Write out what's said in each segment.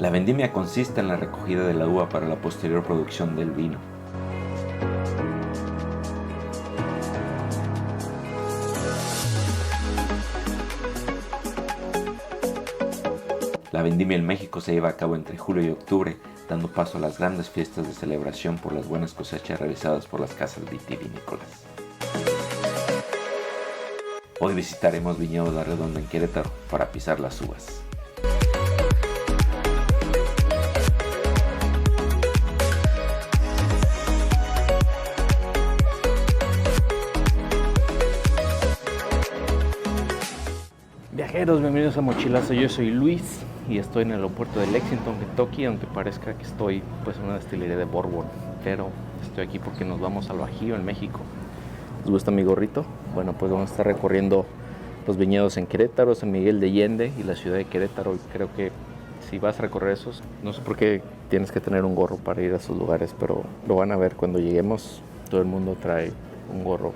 La vendimia consiste en la recogida de la uva para la posterior producción del vino. La vendimia en México se lleva a cabo entre julio y octubre, dando paso a las grandes fiestas de celebración por las buenas cosechas realizadas por las casas vitivinícolas. Hoy visitaremos Viñedo La Redonda en Querétaro para pisar las uvas. Viajeros, bienvenidos a Mochilazo. Yo soy Luis y estoy en el aeropuerto de Lexington, Kentucky, aunque parezca que estoy en una destilería de bourbon, pero estoy aquí porque nos vamos al Bajío, en México. ¿Les gusta mi gorrito? Bueno, pues vamos a estar recorriendo los viñedos en Querétaro, San Miguel de Allende y la ciudad de Querétaro. Y creo que si vas a recorrer esos, no sé por qué tienes que tener un gorro para ir a esos lugares, pero lo van a ver cuando lleguemos. Todo el mundo trae un gorro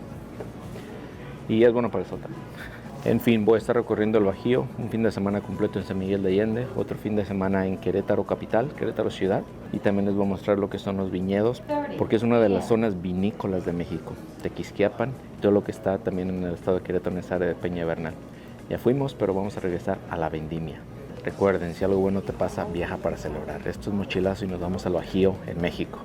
y es bueno para el sol también. En fin, voy a estar recorriendo el Bajío, un fin de semana completo en San Miguel de Allende, otro fin de semana en Querétaro capital, Querétaro ciudad, y también les voy a mostrar lo que son los viñedos, porque es una de las zonas vinícolas de México, Tequisquiapan, todo lo que está también en el estado de Querétaro, en esa área de Peña Bernal. Ya fuimos, pero vamos a regresar a la vendimia. Recuerden, si algo bueno te pasa, viaja para celebrar. Esto es Mochilazo y nos vamos al Bajío, en México.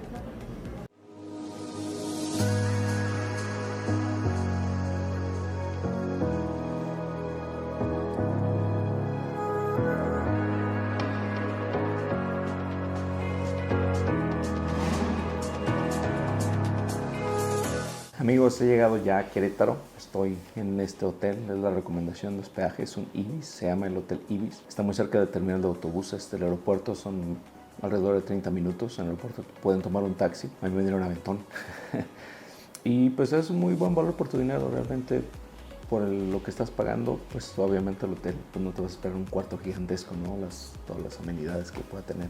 Amigos, he llegado ya a Querétaro, estoy en este hotel, es la recomendación de hospedaje, es un Ibis, se llama el Hotel Ibis, está muy cerca del terminal de autobuses del aeropuerto, son alrededor de 30 minutos, en el aeropuerto pueden tomar un taxi, a mí me dieron aventón, y pues es un muy buen valor por tu dinero, realmente por lo que estás pagando, pues obviamente el hotel, pues no te vas a esperar un cuarto gigantesco, ¿no? Todas las amenidades que pueda tener,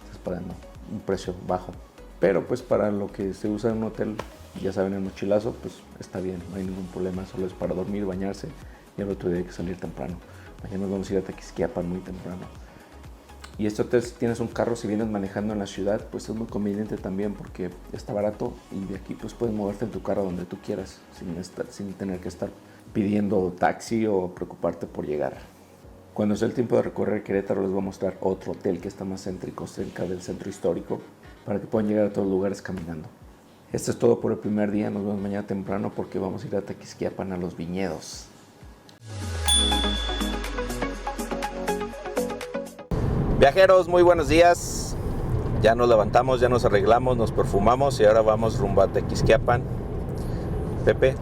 estás pagando un precio bajo, pero pues para lo que se usa en un hotel, ya saben, el Mochilazo, pues está bien, no hay ningún problema, solo es para dormir, bañarse y al otro día hay que salir temprano. Mañana nos vamos a ir a Tequisquiapan muy temprano. Y este hotel, si tienes un carro, si vienes manejando en la ciudad, pues es muy conveniente también porque está barato y de aquí pues puedes moverte en tu carro donde tú quieras sin tener que estar pidiendo taxi o preocuparte por llegar. Cuando sea el tiempo de recorrer Querétaro les voy a mostrar otro hotel que está más céntrico, cerca del centro histórico, para que puedan llegar a todos los lugares caminando. Esto es todo por el primer día, nos vemos mañana temprano porque vamos a ir a Tequisquiapan a los viñedos. Viajeros, muy buenos días. Ya nos levantamos, ya nos arreglamos, nos perfumamos y ahora vamos rumbo a Tequisquiapan. Pepe,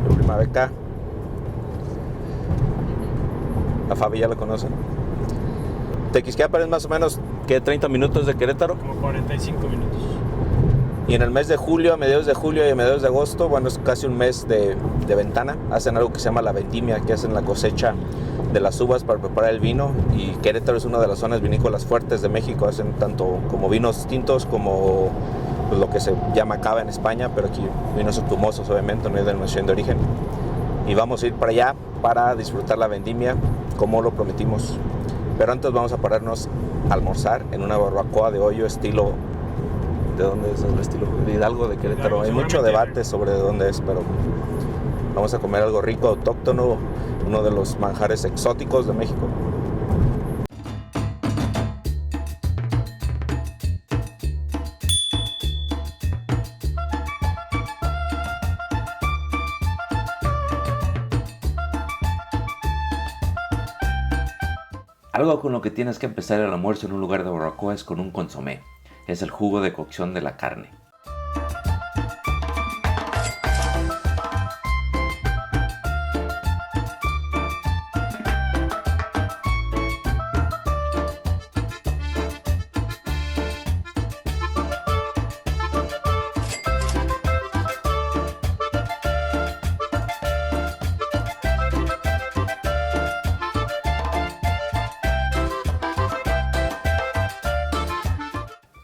mi prima Beca. A Fabi ya la conocen. Tequisquiapan es más o menos, ¿qué? 30 minutos de Querétaro. Como 45 minutos. Y en el mes de julio, a mediados de julio y a mediados de agosto, bueno, es casi un mes de ventana, hacen algo que se llama la vendimia, que hacen la cosecha de las uvas para preparar el vino. Y Querétaro es una de las zonas vinícolas fuertes de México, hacen tanto como vinos tintos como pues, lo que se llama cava en España, pero aquí vinos espumosos, obviamente, no hay denominación de origen. Y vamos a ir para allá para disfrutar la vendimia, como lo prometimos. Pero antes vamos a pararnos a almorzar en una barbacoa de hoyo estilo... ¿De dónde es el estilo? De Hidalgo, de Querétaro. Hay mucho debate sobre de dónde es, pero vamos a comer algo rico, autóctono, uno de los manjares exóticos de México. Algo con lo que tienes que empezar el almuerzo en un lugar de barbacoa es con un consomé. Es el jugo de cocción de la carne.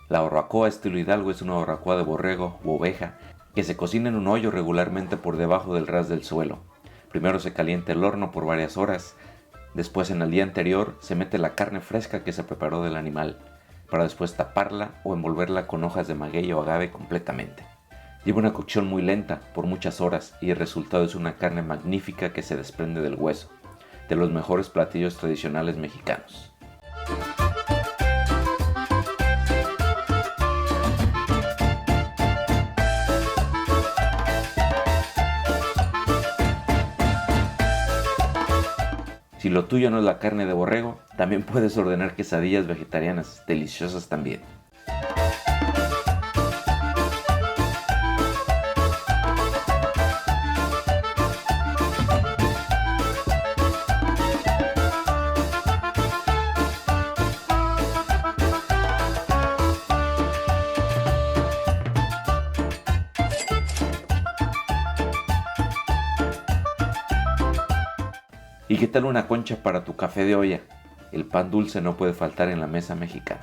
La barbacoa estilo Hidalgo es una barbacoa de borrego u oveja que se cocina en un hoyo regularmente por debajo del ras del suelo. Primero se calienta el horno por varias horas, Después, en el día anterior, se mete la carne fresca que se preparó del animal, para después taparla o envolverla con hojas de maguey o agave completamente. Lleva una cocción muy lenta por muchas horas y el resultado es una carne magnífica que se desprende del hueso, de los mejores platillos tradicionales mexicanos. Si lo tuyo no es la carne de borrego, también puedes ordenar quesadillas vegetarianas, deliciosas también. ¿Y qué tal una concha para tu café de olla? El pan dulce no puede faltar en la mesa mexicana.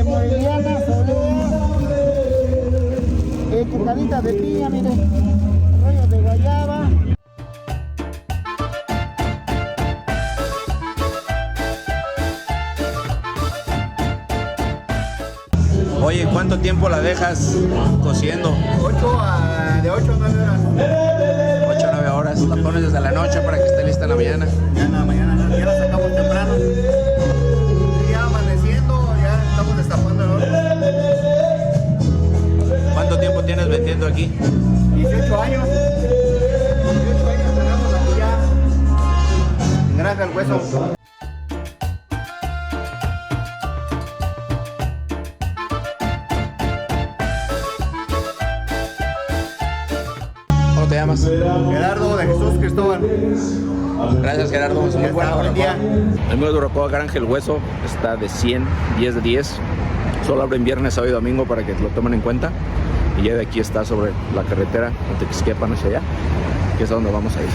Moridiana, chocaditas de piña, miren, rollos de guayaba. Oye, ¿cuánto tiempo la dejas cociendo? De 8 a 9 horas. 8 o 9 horas. La pones desde la noche para que esté lista en la mañana. Ya en la mañana, ya la sacamos temprano. Ya amaneciendo, ya estamos destapando el horno. ¿Cuánto tiempo tienes vendiendo aquí? 18 años. 18 años tenemos aquí ya. En Granja El Hueso. ¿Cómo te llamas? Gerardo de Jesús Cristóbal. Gracias, Gerardo. Es muy buena Buen día. Amigos de Barbacoa Granja El Hueso, está de 100, 10 de 10. Solo abren viernes, sábado y domingo para que lo tomen en cuenta. Y ya de aquí está sobre la carretera de Tequisquiapan hacia allá, que es a donde vamos a ir.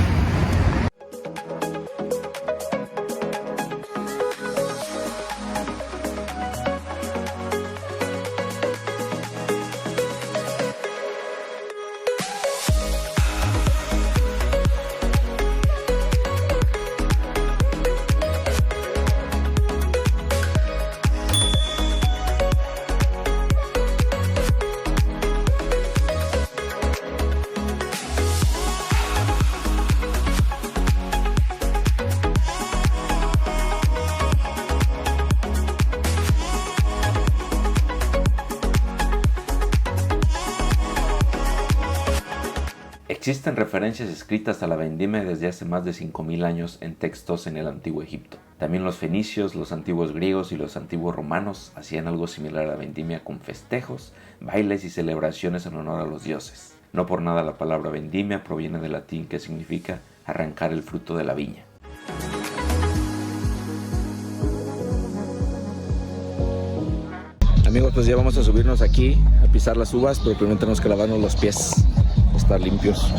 Existen referencias escritas a la vendimia desde hace más de 5000 años en textos en el antiguo Egipto. También los fenicios, los antiguos griegos y los antiguos romanos hacían algo similar a la vendimia con festejos, bailes y celebraciones en honor a los dioses. No por nada la palabra vendimia proviene del latín que significa arrancar el fruto de la viña. Amigos, pues ya vamos a subirnos aquí a pisar las uvas, pero primero tenemos que lavarnos los pies, estar limpios.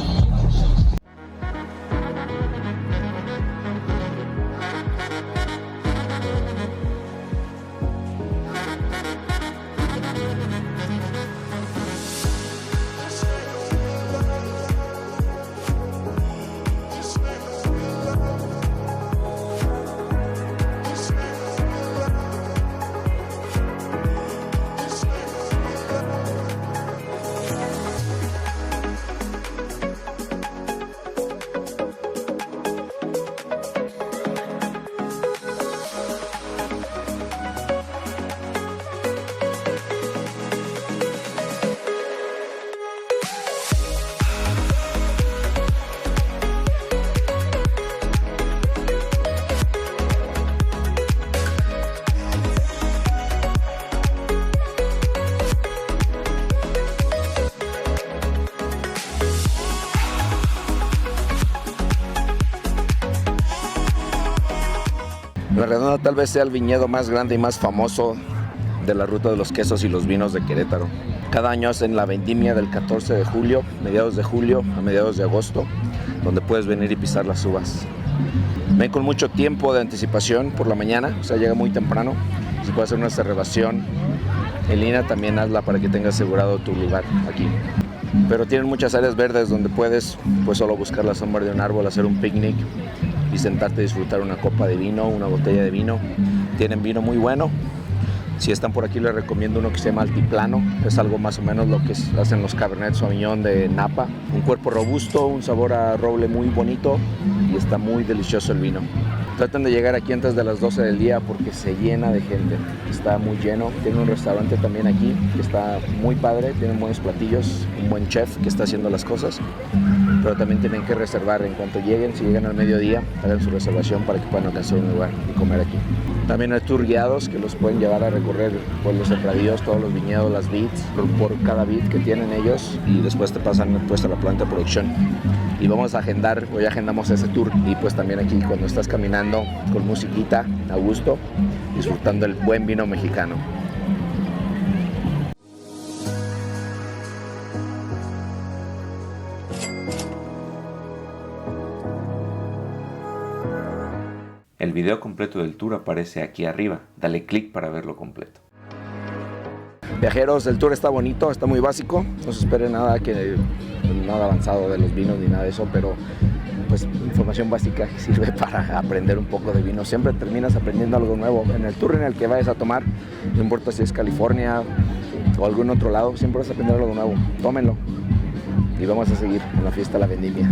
La Redonda tal vez sea el viñedo más grande y más famoso de la ruta de los quesos y los vinos de Querétaro. Cada año hacen la vendimia del 14 de julio, mediados de julio a mediados de agosto, donde puedes venir y pisar las uvas. Ven con mucho tiempo de anticipación por la mañana, o sea, llega muy temprano. Se puede hacer una reservación En línea también hazla para que tengas asegurado tu lugar aquí. Pero tienen muchas áreas verdes donde puedes pues solo buscar la sombra de un árbol, hacer un picnic y sentarte a disfrutar una copa de vino, una botella de vino. Tienen vino muy bueno. Si están por aquí les recomiendo uno que se llama Altiplano. Es algo más o menos lo que hacen los Cabernet Sauvignon de Napa. Un cuerpo robusto, un sabor a roble muy bonito y está muy delicioso el vino. Traten de llegar aquí antes de las 12 del día porque se llena de gente. Está muy lleno. Tiene un restaurante también aquí que está muy padre. Tienen buenos platillos, un buen chef que está haciendo las cosas. Pero también tienen que reservar en cuanto lleguen. Si llegan al mediodía, hagan su reservación para que puedan alcanzar un lugar y comer aquí. También hay tour guiados que los pueden llevar a recorrer por los sembradíos, todos los viñedos, las vids, por cada vid que tienen ellos y después te pasan pues a la planta de producción. Y vamos a agendar, hoy agendamos ese tour y pues también aquí cuando estás caminando con musiquita a gusto, disfrutando el buen vino mexicano. El video completo del tour aparece aquí arriba. Dale clic para verlo completo. Viajeros, el tour está bonito, está muy básico. No se esperen nada avanzado de los vinos ni nada de eso, pero pues información básica que sirve para aprender un poco de vino. Siempre terminas aprendiendo algo nuevo. En el tour en el que vayas a tomar, no importa si es California o algún otro lado, siempre vas a aprender algo nuevo. Tómenlo y vamos a seguir con la fiesta de la vendimia.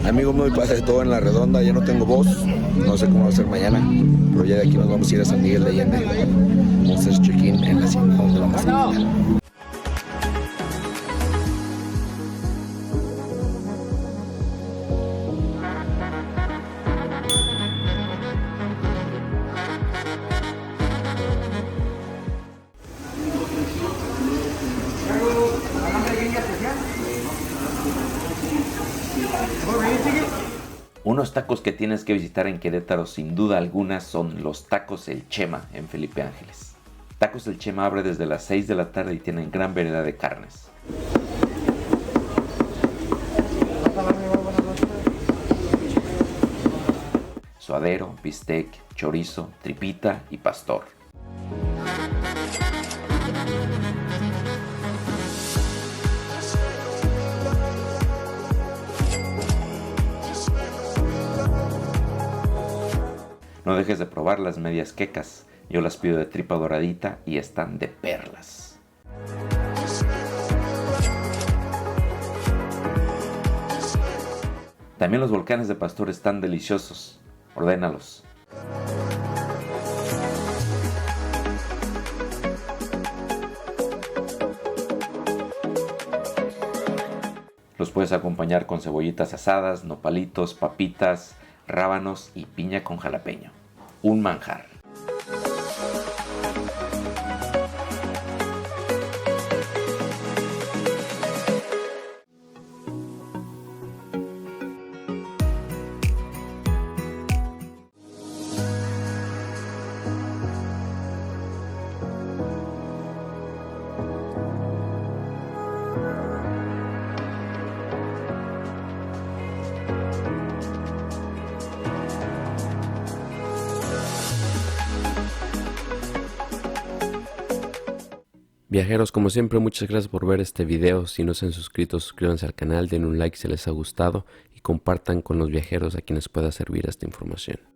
Amigos, muy padre todo en la redonda, ya no tengo voz, no sé cómo va a ser mañana, pero ya de aquí nos vamos a ir a San Miguel de Allende. Vamos a hacer check-in en la hacienda donde vamos a quedar. Unos tacos que tienes que visitar en Querétaro sin duda alguna son los Tacos El Chema en Felipe Ángeles. Tacos El Chema abre desde las 6 de la tarde y tienen gran variedad de carnes. Suadero, bistec, chorizo, tripita y pastor. No dejes de probar las medias quecas. Yo las pido de tripa doradita y están de perlas. También los volcanes de pastor están deliciosos. Ordénalos. Los puedes acompañar con cebollitas asadas, nopalitos, papitas, rábanos y piña con jalapeño. Un manjar. Viajeros, como siempre, muchas gracias por ver este video. Si no se han suscrito, suscríbanse al canal, den un like si les ha gustado y compartan con los viajeros a quienes pueda servir esta información.